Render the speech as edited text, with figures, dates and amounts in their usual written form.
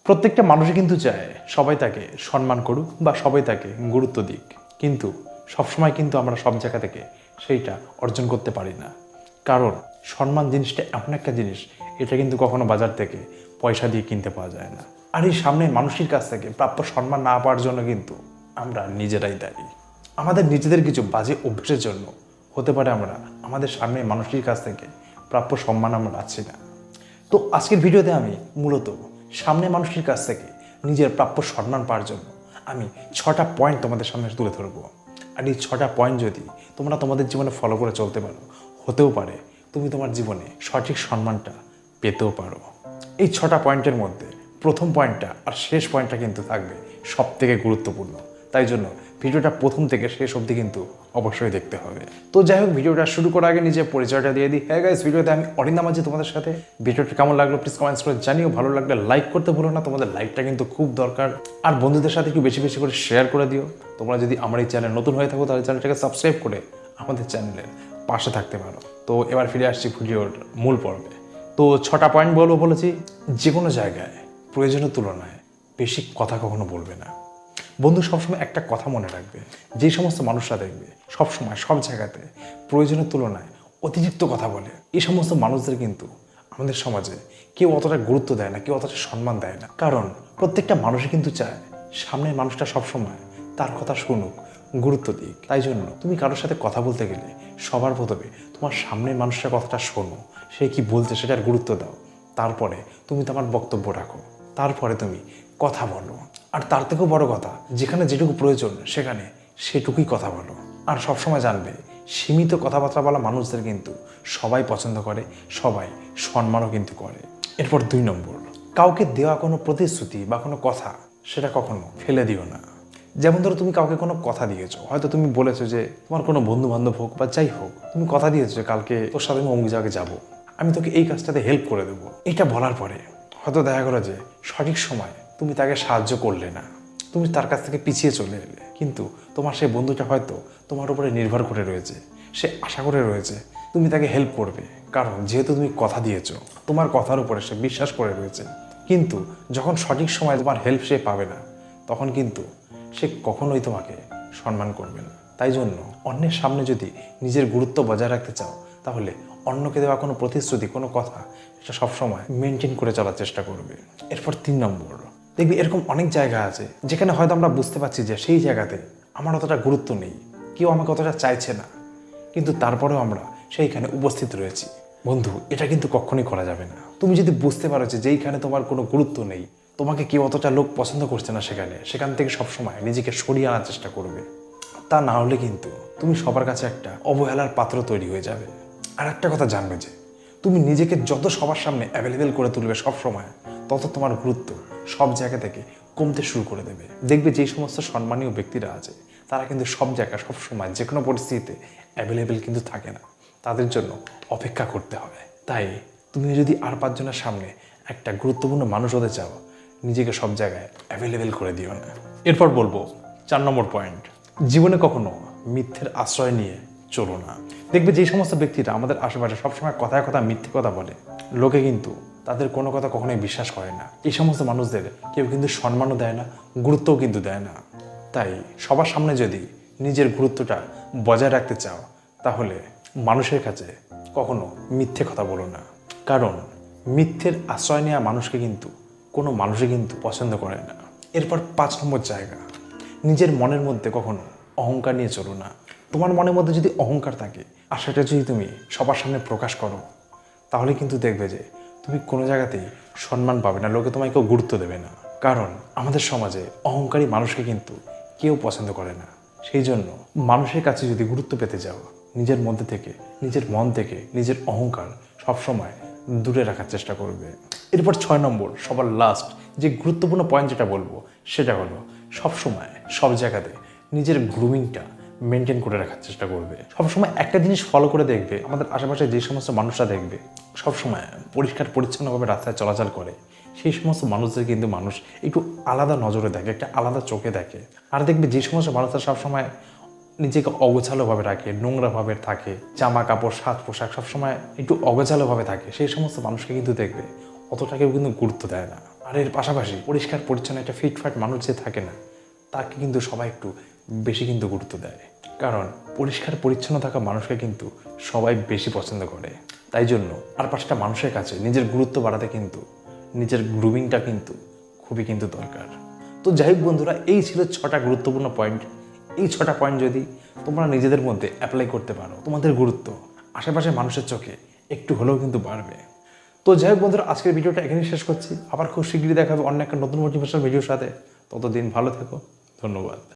প্রত্যেকটা মানুষই কিন্তু চায় সবাই তাকে সম্মান করুক বা সবাই তাকে গুরুত্ব দিক, কিন্তু সবসময় কিন্তু আমরা সব জায়গা থেকে সেইটা অর্জন করতে পারি না। কারণ সম্মান জিনিসটা এমন একটা জিনিস, এটা কিন্তু কখনো বাজার থেকে পয়সা দিয়ে কিনতে পাওয়া যায় না। আর এই সামনে মানুষের কাছ থেকে প্রাপ্য সম্মান না পাওয়ার জন্য কিন্তু আমরা নিজেরাই দায়ী। আমাদের নিজেদের কিছু বাজে অভ্যেসের জন্য হতে পারে আমরা আমাদের সামনে মানুষের কাছ থেকে প্রাপ্য সম্মান আমরা পাচ্ছি না। তো আজকের ভিডিওতে আমি মূলত সামনে মানুষের কাছ থেকে নিজের প্রাপ্য সম্মান পাওয়ার জন্য আমি 6টা পয়েন্ট তোমাদের সামনে তুলে ধরবো। আর এই 6টা পয়েন্ট যদি তোমরা তোমাদের জীবনে ফলো করে চলতে পারো, হতেও পারে তুমি তোমার জীবনে সঠিক সম্মানটা পেতেও পারো। এই 6টা পয়েন্টের মধ্যে প্রথম পয়েন্টটা আর শেষ পয়েন্টটা কিন্তু থাকবে সব থেকে গুরুত্বপূর্ণ, তাই জন্য ভিডিওটা প্রথম থেকে শেষ অবধি কিন্তু অবশ্যই দেখতে হবে। তো যাই হোক, ভিডিওটা শুরু করার আগে নিজের পরিচয়টা দিয়ে দিই। হ্যাঁ গাইস, ভিডিওতে আমি অরিন্দম আছি তোমাদের সাথে। ভিডিওটা কেমন লাগলো প্লিজ কমেন্টস করে জানিও। ভালো লাগলে লাইক করতে ভুলো না, তোমাদের লাইকটা কিন্তু খুব দরকার। আর বন্ধুদের সাথে একটু বেশি বেশি করে শেয়ার করে দিও। তোমরা যদি আমার এই চ্যানেল নতুন হয়ে থাকো তাহলে চ্যানেলটাকে সাবস্ক্রাইব করে আমাদের চ্যানেলের পাশে থাকতে পারো। তো এবার ফিরে আসছি ভিডিওর মূল পর্বে। তো 6টা পয়েন্ট বলেছি। যে কোনো জায়গায় প্রয়োজনের তুলনায় বেশি কথা কখনো বলবে না। বন্ধু, সবসময় একটা কথা মনে রাখবে, যে সমস্ত মানুষরা দেখবে সবসময় সব জায়গাতে প্রয়োজনের তুলনায় অতিরিক্ত কথা বলে, এই সমস্ত মানুষদের কিন্তু আমাদের সমাজে কেউ অতটা গুরুত্ব দেয় না, কেউ অতটা সম্মান দেয় না। কারণ প্রত্যেকটা মানুষই কিন্তু চায় সামনের মানুষটা সবসময় তার কথা শুনুক, গুরুত্ব দিক। তাই জন্য তুমি কারোর সাথে কথা বলতে গেলে সবার প্রথমে তোমার সামনের মানুষটার কথাটা শোনো, সে কি বলছে সেটার গুরুত্ব দাও। তারপরে তুমি তোমার বক্তব্য রাখো, তারপরে তুমি কথা বলো। আর তার থেকেও বড় কথা, যেখানে যেটুকু প্রয়োজন সেখানে সেটুকুই কথা বলো। আর সবসময় জানবে, সীমিত কথাবার্তা বলা মানুষদের কিন্তু সবাই পছন্দ করে, সবাই সম্মানও কিন্তু করে। এরপর 2 নম্বর, কাউকে দেওয়া কোনো প্রতিশ্রুতি বা কোনো কথা সেটা কখনো ফেলে দিও না। যেমন ধরো, তুমি কাউকে কোনো কথা দিয়েছো, হয়তো তুমি বলেছো যে তোমার কোনো বন্ধু বান্ধব হোক বা যাই হোক, তুমি কথা দিয়েছো যে কালকে তোর সাথে আমি অমুক জায়গায় যাবো, আমি তোকে এই কাজটাতে হেল্প করে দেবো। এটা বলার পরে হয়তো দেখা গেলো যে সঠিক সময় তুমি তাকে সাহায্য করলে না, তুমি তার কাছ থেকে পিছিয়ে চলে এলে। কিন্তু তোমার সেই বন্ধুটা হয়তো তোমার উপরে নির্ভর করে রয়েছে, সে আশা করে রয়েছে তুমি তাকে হেল্প করবে। কারণ যেহেতু তুমি কথা দিয়েছো, তোমার কথার উপরে সে বিশ্বাস করে রয়েছে। কিন্তু যখন সঠিক সময় তোমার হেল্প সে পাবে না, তখন কিন্তু সে কখনোই তোমাকে সম্মান করবে না। তাই জন্য অন্যের সামনে যদি নিজের গুরুত্ব বজায় রাখতে চাও, তাহলে অন্যকে দেওয়া কোনো প্রতিশ্রুতি, কোনো কথা, সেটা সবসময় মেনটেন করে চলার চেষ্টা করবে। এরপর 3 নম্বর, দেখবি এরকম অনেক জায়গা আছে যেখানে হয়তো আমরা বুঝতে পারছি যে সেই জায়গাতে আমার অতটা গুরুত্ব নেই, কেউ আমাকে অতটা চাইছে না, কিন্তু তারপরেও আমরা সেইখানে উপস্থিত রয়েছি। বন্ধু, এটা কিন্তু কখনোই করা যাবে না। তুমি যদি বুঝতে পারো যে যেইখানে তোমার কোনো গুরুত্ব নেই, তোমাকে কেউ অতটা লোক পছন্দ করছে না, সেখান থেকে সবসময় নিজেকে সরিয়ে আনার চেষ্টা করবে। তা না হলে কিন্তু তুমি সবার কাছে একটা অবহেলার পাত্র তৈরি হয়ে যাবে। আর একটা কথা জানবে যে তুমি নিজেকে যত সবার সামনে অ্যাভেলেবেল করে তুলবে সবসময়, তত তোমার গুরুত্ব সব জায়গা থেকে কমতে শুরু করে দেবে। দেখবে যেই সমস্ত সম্মানীয় ব্যক্তিরা আছে তারা কিন্তু সব জায়গায় সবসময় যে কোনো পরিস্থিতিতে অ্যাভেলেবেল কিন্তু থাকে না, তাদের জন্য অপেক্ষা করতে হবে। তাই তুমি যদি আর 5 জনের সামনে একটা গুরুত্বপূর্ণ মানুষ হতে চাও, নিজেকে সব জায়গায় অ্যাভেলেবেল করে দিও না। এরপর বলবো 4 নম্বর পয়েন্ট, জীবনে কখনো মিথ্যের আশ্রয় নিয়ে চলো না। দেখবে যে সমস্ত ব্যক্তিরা আমাদের আশেপাশে সবসময় কথায় কথা মিথ্যে কথা বলে, লোকে কিন্তু তাদের কোনো কথা কখনোই বিশ্বাস করে না। এই সমস্ত মানুষদের কেউ কিন্তু সম্মানও দেয় না, গুরুত্বও কিন্তু দেয় না। তাই সবার সামনে যদি নিজের গুরুত্বটা বজায় রাখতে চাও, তাহলে মানুষের কাছে কখনো মিথ্যে কথা বলো না। কারণ মিথ্যের আশ্রয় নেওয়া মানুষকে কিন্তু কোনো মানুষই কিন্তু পছন্দ করে না। এরপর 5 নম্বর জায়গা, নিজের মনের মধ্যে কখনো অহংকার নিয়ে চলো না। তোমার মনের মধ্যে যদি অহংকার থাকে আর সেটা যদি তুমি সবার সামনে প্রকাশ করো, তাহলে কিন্তু দেখবে যে তুমি কোনো জায়গাতেই সম্মান পাবে না, লোকে তোমায় কেউ গুরুত্ব দেবে না। কারণ আমাদের সমাজে অহংকারী মানুষকে কিন্তু কেউ পছন্দ করে না। সেই জন্য মানুষের কাছে যদি গুরুত্ব পেতে যাও, নিজের মধ্যে থেকে, নিজের মন থেকে নিজের অহংকার সবসময় দূরে রাখার চেষ্টা করবে। এরপর 6 নম্বর, সবার লাস্ট যে গুরুত্বপূর্ণ পয়েন্ট যেটা বলবো সেটা হলো সবসময় সব জায়গাতে নিজের গ্রুমিংটা মেনটেন করে রাখার চেষ্টা করবে। সবসময় একটা জিনিস ফলো করে দেখবে, আমাদের আশেপাশে যে সমস্ত মানুষরা দেখবে সবসময় পরিষ্কার পরিচ্ছন্নভাবে রাস্তায় চলাচল করে, সেই সমস্ত মানুষদের কিন্তু মানুষ একটু আলাদা নজরে দেখে, একটা আলাদা চোখে দেখে। আর দেখবে যে সমস্ত মানুষরা সবসময় নিজেকে অগোছালোভাবে রাখে, নোংরাভাবে থাকে, জামা কাপড় সাজ পোশাক সবসময় একটু অগোছালোভাবে থাকে, সেই সমস্ত মানুষকে কিন্তু দেখবে অতটা কেউ কিন্তু গুরুত্ব দেয় না। আর এর পাশাপাশি পরিষ্কার পরিচ্ছন্ন একটা ফিটফাট মানুষ যে থাকে না, তাকে কিন্তু সবাই একটু বেশি কিন্তু গুরুত্ব দেয়। কারণ পরিষ্কার পরিচ্ছন্ন থাকা মানুষকে কিন্তু সবাই বেশি পছন্দ করে। তাই জন্য আর 5টা মানুষের কাছে নিজের গুরুত্ব বাড়াতে কিন্তু নিজের গ্রুমিংটা কিন্তু খুবই কিন্তু দরকার। তো যাই হোক বন্ধুরা, এই ছিল 6টা গুরুত্বপূর্ণ পয়েন্ট। এই 6টা পয়েন্ট যদি তোমরা নিজেদের মধ্যে অ্যাপ্লাই করতে পারো, তোমাদের গুরুত্ব আশেপাশের মানুষের চোখে একটু হলেও কিন্তু বাড়বে। তো যাই হোক বন্ধুরা, আজকের ভিডিওটা এখানেই শেষ করছি। আবার খুব শীঘ্রই দেখা হবে অন্য একটা নতুন মোটিভেশনাল ভিডিওর সাথে। ততদিন ভালো থেকো, ধন্যবাদ।